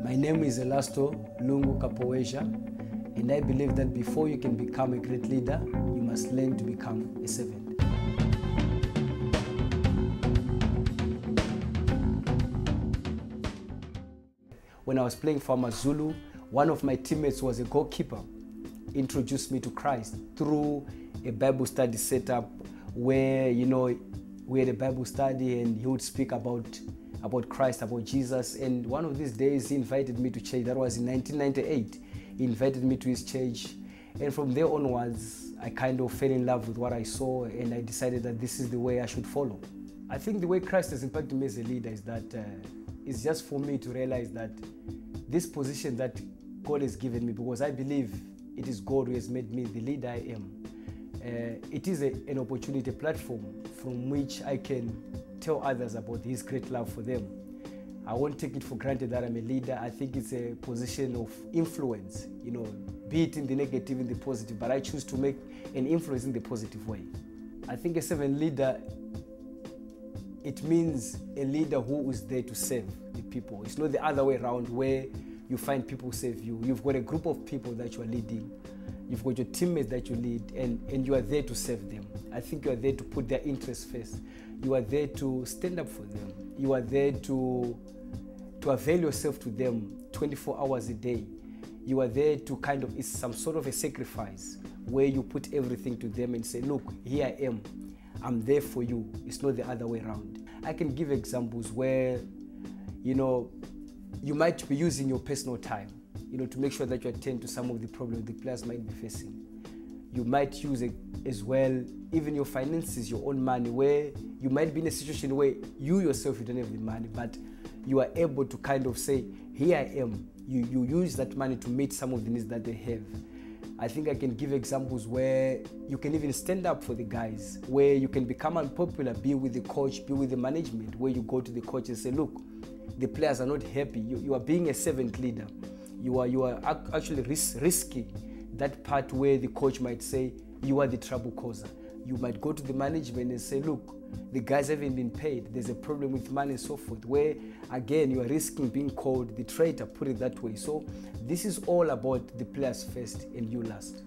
My name is Elasto Lungu Kapoesha, and I believe that before you can become a great leader, you must learn to become a servant. When I was playing for Amazulu, one of my teammates was a goalkeeper. Introduced me to Christ through a Bible study setup where, we had a Bible study and he would speak about Christ, about Jesus. And one of these days he invited me to church. That was in 1998. He invited me to his church. And from there onwards, I kind of fell in love with what I saw, and I decided that this is the way I should follow. I think the way Christ has impacted me as a leader is that it's just for me to realize that this position that God has given me, because I believe it is God who has made me the leader I am. It is an opportunity, a platform from which I can tell others about His great love for them. I won't take it for granted that I'm a leader. I think it's a position of influence, be it in the negative, in the positive, but I choose to make an influence in the positive way. I think a servant leader, it means a leader who is there to serve the people. It's not the other way around where you find people serve you. You've got a group of people that you are leading. You've got your teammates that you lead, and you are there to serve them. I think you are there to put their interests first. You are there to stand up for them. You are there to avail yourself to them 24 hours a day. You are there to it's some sort of a sacrifice where you put everything to them and say, look, here I am. I'm there for you. It's not the other way around. I can give examples where, you might be using your personal time, to make sure that you attend to some of the problems the players might be facing. You might use it as well, even your finances, your own money, where you might be in a situation where you yourself, you don't have the money, but you are able to say, here I am. You use that money to meet some of the needs that they have. I think I can give examples where you can even stand up for the guys, where you can become unpopular, be with the coach, be with the management, where you go to the coach and say, look, the players are not happy. You are being a servant leader. You are actually risking that part where the coach might say, you are the trouble causer. You might go to the management and say, look, the guys haven't been paid. There's a problem with money and so forth, where again, you are risking being called the traitor, put it that way. So this is all about the players first and you last.